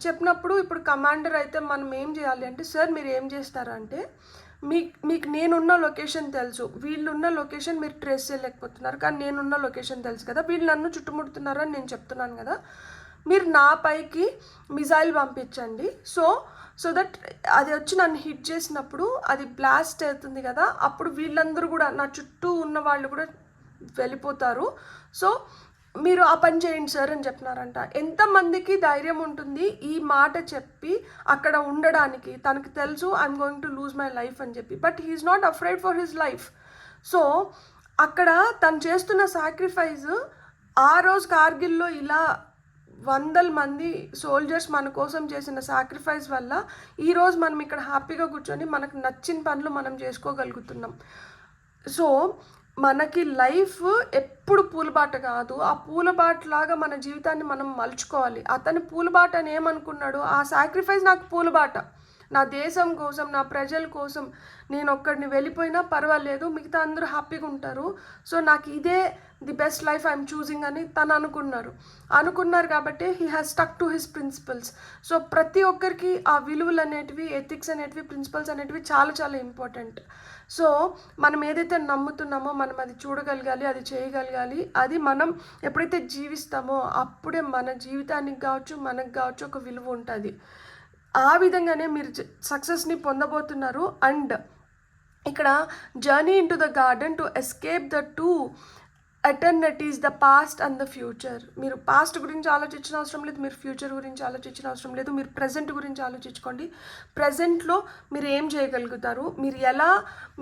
చెప్పినప్పుడు ఇప్పుడు కమాండర్ అయితే మనం ఏం చేయాలి అంటే, సార్ మీరు ఏం చేస్తారంటే మీకు నేనున్న లొకేషన్ తెలుసు, వీళ్ళున్న లొకేషన్ మీరు ట్రేస్ చేయలేకపోతున్నారు, కానీ నేనున్న లొకేషన్ తెలుసు కదా, వీళ్ళు నన్ను చుట్టుముడుతున్నారు అని నేను చెప్తున్నాను కదా, మీరు నా పైకి మిజైల్ పంపించండి. సో దట్ అది వచ్చి నన్ను హిట్ చేసినప్పుడు అది బ్లాస్ట్ అవుతుంది కదా, అప్పుడు వీళ్ళందరూ కూడా నా చుట్టూ ఉన్న వాళ్ళు కూడా వెళ్ళిపోతారు. సో మీరు ఆ పని చేయండి సార్ అని చెప్పినారంట. ఎంతమందికి ధైర్యం ఉంటుంది ఈ మాట చెప్పి అక్కడ ఉండడానికి? తనకు తెలుసు I'm going to lose my life అని చెప్పి, but he's not afraid for his life. So అక్కడ తను చేస్తున్న సాక్రిఫైస్ ఆ రోజు కార్గిల్లో ఇలా వందల మంది సోల్జర్స్ మన కోసం చేసిన సాక్రిఫైస్ వల్ల ఈరోజు మనం ఇక్కడ హ్యాపీగా కూర్చొని మనకు నచ్చిన పనులు మనం చేసుకోగలుగుతున్నాం. సో మనకి లైఫ్ ఎప్పుడు పూలబాట కాదు, ఆ పూలబాటలాగా మన జీవితాన్ని మనం మలుచుకోవాలి. అతని పూలబాట అని ఏమనుకున్నాడు, ఆ సాక్రిఫైస్ నాకు పూలబాట, నా దేశం కోసం, నా ప్రజల కోసం నేను ఒక్కడిని వెళ్ళిపోయినా పర్వాలేదు, మిగతా అందరూ హ్యాపీగా ఉంటారు, సో నాకు ఇదే the best life I'm choosing అని తను అనుకున్నారు కాబట్టి he has stuck to his principles. So ప్రతి ఒక్కరికి ఆ విలువలు అనేటివి, ఎథిక్స్ అనేటివి, ప్రిన్సిపల్స్ అనేటివి చాలా చాలా ఇంపార్టెంట్. సో మనం ఏదైతే నమ్ముతున్నామో మనం అది చూడగలగాలి, అది చేయగలగాలి. అది మనం ఎప్పుడైతే జీవిస్తామో అప్పుడే మన జీవితానికి కావచ్చు, మనకు కావచ్చు ఒక విలువ ఉంటుంది. ఆ విధంగానే మీరు సక్సెస్ని పొందబోతున్నారు. అండ్ ఇక్కడ journey into the garden to escape the two eternities, the past and the future. మీరు పాస్ట్ గురించి ఆలోచించిన అవసరం లేదు, మీరు ఫ్యూచర్ గురించి ఆలోచించిన అవసరం లేదు, మీరు ప్రజెంట్ గురించి ఆలోచించుకోండి. ప్రజెంట్లో మీరు ఏం చేయగలుగుతారు, మీరు ఎలా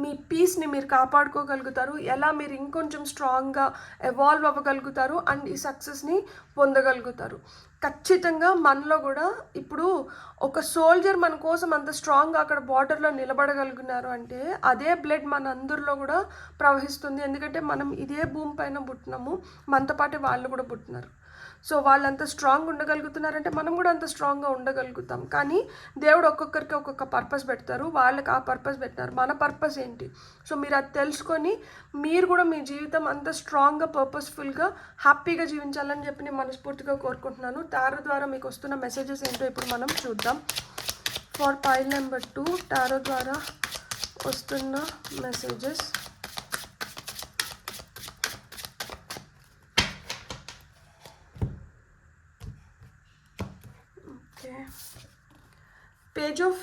మీ పీస్ని మీరు కాపాడుకోగలుగుతారు, ఎలా మీరు ఇంకొంచెం స్ట్రాంగ్గా ఎవాల్వ్ అవ్వగలుగుతారు అండ్ ఈ సక్సెస్ని పొందగలుగుతారు. ఖచ్చితంగా మనలో కూడా ఇప్పుడు ఒక సోల్జర్ మన కోసం అంత స్ట్రాంగ్గా అక్కడ బార్డర్లో నిలబడగలుగుతున్నారు అంటే అదే బ్లడ్ మన అందరిలో కూడా ప్రవహిస్తుంది. ఎందుకంటే మనం ఇదే భూమి పైన పుట్టినాము, మనతో పాటు వాళ్ళు కూడా పుట్టినారు. సో వాళ్ళు అంత స్ట్రాంగ్ ఉండగలుగుతున్నారంటే మనం కూడా అంత స్ట్రాంగ్గా ఉండగలుగుతాం. కానీ దేవుడు ఒక్కొక్కరికి ఒక్కొక్క పర్పస్ పెడతారు, వాళ్ళకి ఆ పర్పస్ పెట్టినారు. మన పర్పస్ ఏంటి? సో మీరు అది తెలుసుకొని మీరు కూడా మీ జీవితం అంత స్ట్రాంగ్గా, పర్పస్ఫుల్గా, హ్యాపీగా జీవించాలని చెప్పి నేను మనస్ఫూర్తిగా కోరుకుంటున్నాను. టారో ద్వారా మీకు వస్తున్న మెసేజెస్ ఏంటో ఇప్పుడు మనం చూద్దాం. ఫర్ పైల్ నెంబర్ 2 టారో ద్వారా వస్తున్న messages. Page of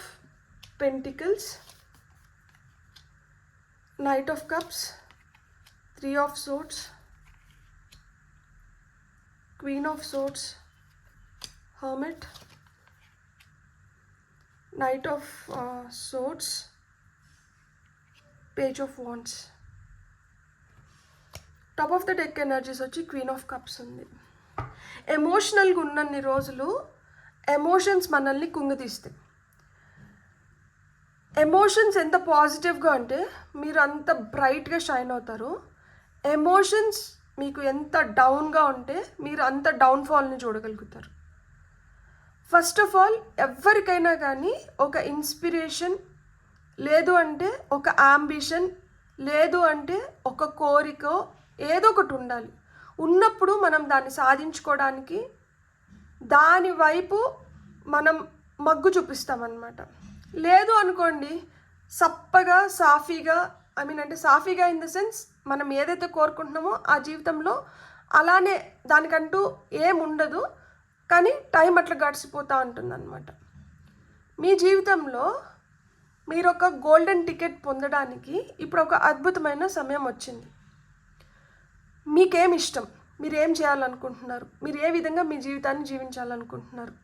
Pentacles, Knight of Cups, 3 of Swords, Queen of Swords, Hermit, Knight of Swords, Page of Wands. Top of the deck energies వచ్చి క్వీన్ ఆఫ్ కప్స్ ఉంది. ఎమోషనల్గా ఉన్నన్ని రోజులు emotions మనల్ని కుంగదీస్తాయి. Emotions ఎంత పాజిటివ్గా అంటే మీరు అంత బ్రైట్గా షైన్ అవుతారు. ఎమోషన్స్ మీకు ఎంత డౌన్గా ఉంటే మీరు అంత డౌన్ఫాల్ని చూడగలుగుతారు. ఫస్ట్ ఆఫ్ ఆల్ ఎవరికైనా కానీ ఒక ఇన్స్పిరేషన్, లేదు అంటే ఒక అంబిషన్, లేదు అంటే ఒక కోరిక, ఏదో ఒకటి ఉండాలి. ఉన్నప్పుడు మనం దాన్ని సాధించుకోవడానికి దాని వైపు మనం మగ్గు చూపిస్తామన్నమాట. లేదు అనుకోండి, సప్పగా సాఫీగా, అంటే సాఫీగా ఇన్ ద సెన్స్ మనం ఏదైతే కోరుకుంటున్నామో ఆ జీవితంలో అలానే దానికంటూ ఏముండదు, కానీ టైం అట్లా గడిచిపోతూ ఉంటుందన్నమాట. మీ జీవితంలో మీరు ఒక గోల్డెన్ టికెట్ పొందడానికి ఇప్పుడు ఒక అద్భుతమైన సమయం వచ్చింది. మీకేం ఇష్టం, మీరు ఏం చేయాలనుకుంటున్నారు, మీరు ఏ విధంగా మీ జీవితాన్ని జీవించాలనుకుంటున్నారు,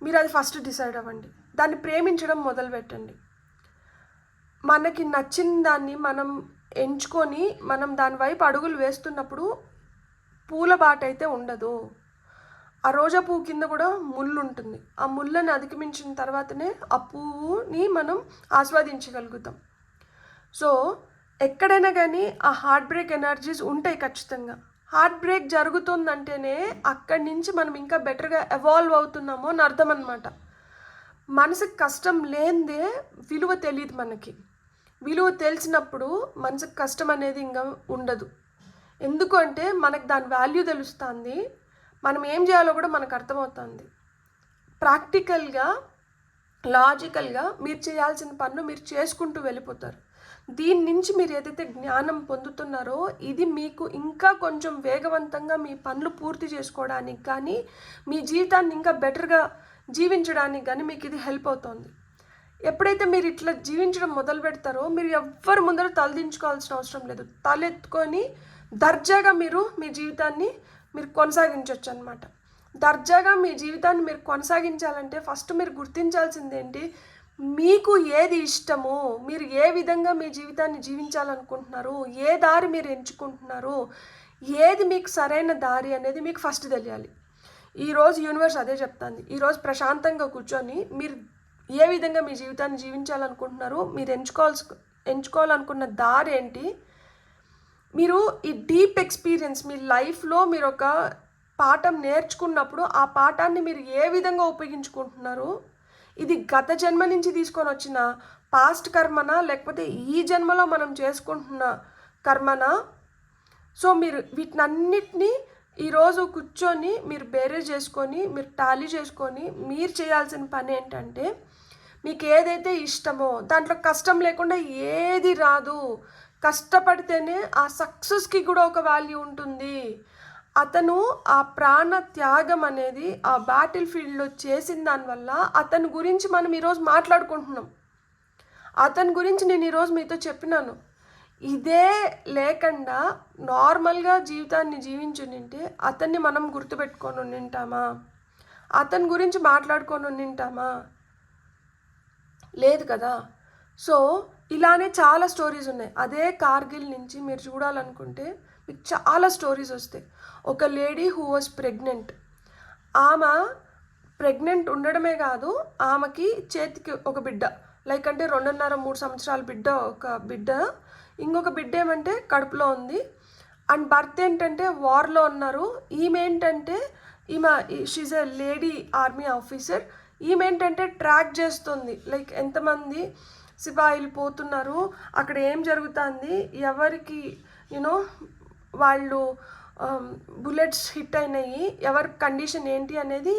మీరు అది ఫస్ట్ డిసైడ్ అవ్వండి. దాన్ని ప్రేమించడం మొదలుపెట్టండి. మనకి నచ్చిన దాన్ని మనం ఎంచుకొని మనం దాని వైపు అడుగులు వేస్తున్నప్పుడు పూల బాట అయితే ఉండదు. ఆ రోజా పువ్వు కింద కూడా ముళ్ళు ఉంటుంది. ఆ ముళ్ళని అధిగమించిన తర్వాతనే ఆ పువ్వుని మనం ఆస్వాదించగలుగుతాం. సో ఎక్కడైనా కానీ ఆ హార్ట్ బ్రేక్ ఎనర్జీస్ ఉంటాయి ఖచ్చితంగా. హార్ట్ బ్రేక్ జరుగుతుందంటేనే అక్కడి నుంచి మనం ఇంకా బెటర్గా ఎవాల్వ్ అవుతున్నామో అని అర్థం అన్నమాట. మనసుకు కష్టం లేనిదే విలువ తెలియదు మనకి. విలువ తెలిసినప్పుడు మనసుకు కష్టం అనేది ఇంకా ఉండదు. ఎందుకు అంటే మనకు దాని వాల్యూ తెలుస్తుంది, మనం ఏం చేయాలో కూడా మనకు అర్థమవుతుంది. ప్రాక్టికల్గా, లాజికల్గా మీరు చేయాల్సిన పనులు మీరు చేసుకుంటూ వెళ్ళిపోతారు. దీని నుంచి మీరు ఏదైతే జ్ఞానం పొందుతున్నారో ఇది మీకు ఇంకా కొంచెం వేగవంతంగా మీ పనులు పూర్తి చేసుకోవడానికి కానీ మీ జీవితాన్ని ఇంకా బెటర్గా జీవించడానికి కానీ మీకు ఇది హెల్ప్ అవుతుంది. ఎప్పుడైతే మీరు ఇట్లా జీవించడం మొదలు పెడతారో మీరు ఎవ్వరు ముందర తలదించుకోవాల్సిన అవసరం లేదు. తలెత్తుకొని దర్జాగా మీరు మీ జీవితాన్ని మీరు కొనసాగించవచ్చు అన్నమాట. దర్జాగా మీ జీవితాన్ని మీరు కొనసాగించాలంటే ఫస్ట్ మీరు గుర్తించాల్సింది ఏంటి, మీకు ఏది ఇష్టమో, మీరు ఏ విధంగా మీ జీవితాన్ని జీవించాలనుకుంటున్నారు, ఏ దారి మీరు ఎంచుకుంటున్నారు, ఏది మీకు సరైన దారి అనేది మీకు ఫస్ట్ తెలియాలి. ఈరోజు యూనివర్స్ అదే చెప్తుంది. ఈరోజు ప్రశాంతంగా కూర్చొని మీరు ఏ విధంగా మీ జీవితాన్ని జీవించాలనుకుంటున్నారు, మీరు ఎంచుకోవాలనుకున్న దారి ఏంటి, మీరు ఈ డీప్ ఎక్స్పీరియన్స్ మీ లైఫ్లో మీరు ఒక పాఠం నేర్చుకున్నప్పుడు ఆ పాఠాన్ని మీరు ఏ విధంగా ఉపయోగించుకుంటున్నారు, ఇది గత జన్మ నుంచి తీసుకొని వచ్చిన పాస్ట్ కర్మనా లేకపోతే ఈ జన్మలో మనం చేసుకుంటున్న కర్మనా. సో మీరు వీటినన్నిటినీ ఈరోజు కూర్చొని మీరు బేరేజ్ చేసుకొని మీరు టాలీ చేసుకొని మీరు చేయాల్సిన పని ఏంటంటే, మీకు ఏదైతే ఇష్టమో దాంట్లో కష్టం లేకుండా ఏది రాదు. కష్టపడితేనే ఆ సక్సెస్కి కూడా ఒక వాల్యూ ఉంటుంది. అతను ఆ ప్రాణ త్యాగం అనేది ఆ బ్యాటిల్ ఫీల్డ్లో చేసిన దానివల్ల అతని గురించి మనం ఈరోజు మాట్లాడుకుంటున్నాం. అతని గురించి నేను ఈరోజు మీతో చెప్పినాను. ఇదే లేకుండా నార్మల్గా జీవితాన్ని జీవించునింటే అతన్ని మనం గుర్తుపెట్టుకొని ఉండింటామా, అతని గురించి మాట్లాడుకొని ఉండింటామా? లేదు కదా. సో ఇలానే చాలా స్టోరీస్ ఉన్నాయి. అదే కార్గిల్ నుంచి మీరు చూడాలనుకుంటే మీకు చాలా స్టోరీస్ వస్తాయి. ఒక లేడీ హూ వాజ్ ప్రెగ్నెంట్, ఆమె ప్రెగ్నెంట్ ఉండడమే కాదు, ఆమెకి చేతికి ఒక బిడ్డ, లైక్ అంటే 2.5-3 సంవత్సరాల బిడ్డ, ఒక బిడ్డ, ఇంకొక బిడ్డ ఏమంటే కడుపులో ఉంది. అండ్ భర్త ఏంటంటే వార్లో ఉన్నారు. ఈమె ఏంటంటే she's a lady army officer. ఈమె ఏంటంటే ట్రాక్ చేస్తుంది, లైక్ ఎంతమంది సిపాయిలు పోతున్నారు, అక్కడ ఏం జరుగుతుంది, ఎవరికి యూనో వాళ్ళు బుల్లెట్స్ హిట్ అయినాయి, ఎవరి కండిషన్ ఏంటి అనేది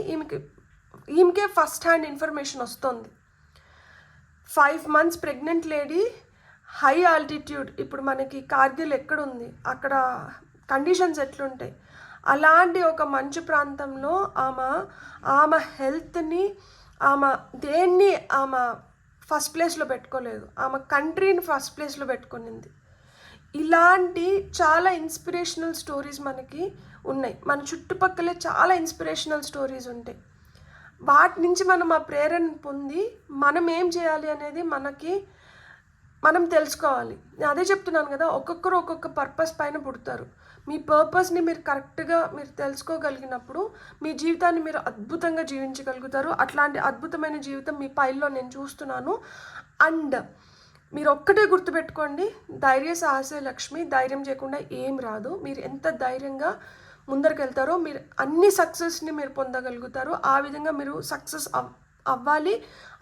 ఈమెకే ఫస్ట్ హ్యాండ్ ఇన్ఫర్మేషన్ వస్తుంది. 5 months pregnant lady, high altitude. ఇప్పుడు మనకి కార్గిల్ ఎక్కడుంది, అక్కడ కండిషన్స్ ఎట్లుంటాయి, అలాంటి ఒక మంచు ప్రాంతంలో ఆమె హెల్త్ని, ఆమె దేన్ని ఆమె ఫస్ట్ ప్లేస్లో పెట్టుకోలేదు, ఆమె కంట్రీని ఫస్ట్ ప్లేస్లో పెట్టుకునింది. ఇలాంటి చాలా ఇన్స్పిరేషనల్ స్టోరీస్ మనకి ఉన్నాయి. మన చుట్టుపక్కలే చాలా ఇన్స్పిరేషనల్ స్టోరీస్ ఉంటాయి. వాటి నుంచి మనం ఆ ప్రేరణ పొంది మనం ఏం చేయాలి అనేది మనం తెలుసుకోవాలి. నేను అదే చెప్తున్నాను కదా, ఒక్కొక్కరు ఒక్కొక్క పర్పస్ పైన పుడతారు. మీ పర్పస్ని మీరు కరెక్ట్గా మీరు తెలుసుకోగలిగినప్పుడు మీ జీవితాన్ని మీరు అద్భుతంగా జీవించగలుగుతారు. అట్లాంటి అద్భుతమైన జీవితం మీ పైల్లో నేను చూస్తున్నాను. అండ్ మీరు ఒక్కటే గుర్తుపెట్టుకోండి, ధైర్య సాహసే లక్ష్మి. ధైర్యం చేయకుండా ఏం రాదు. మీరు ఎంత ధైర్యంగా ముందరికి వెళ్తారో మీరు అన్ని సక్సెస్ని మీరు పొందగలుగుతారు. ఆ విధంగా మీరు సక్సెస్ అవ్వాలి,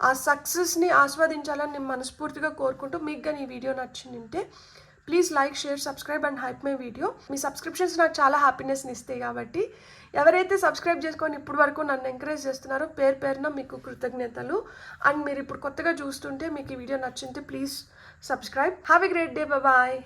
ఆ సక్సెస్ని ఆస్వాదించాలని నేను మనస్ఫూర్తిగా కోరుకుంటూ, మీకు కానీ ఈ వీడియో నచ్చిందంటే please like, share, subscribe and hype my video. మీ సబ్స్క్రిప్షన్స్ నాకు చాలా హ్యాపీనెస్ని ఇస్తాయి. కాబట్టి ఎవరైతే సబ్స్క్రైబ్ చేసుకొని ఇప్పటి వరకు నన్ను ఎంకరేజ్ చేస్తున్నారో పేరున మీకు కృతజ్ఞతలు. అండ్ మీరు ఇప్పుడు కొత్తగా చూస్తుంటే మీకు ఈ వీడియో నచ్చింటే please subscribe. Have a great day. Bye.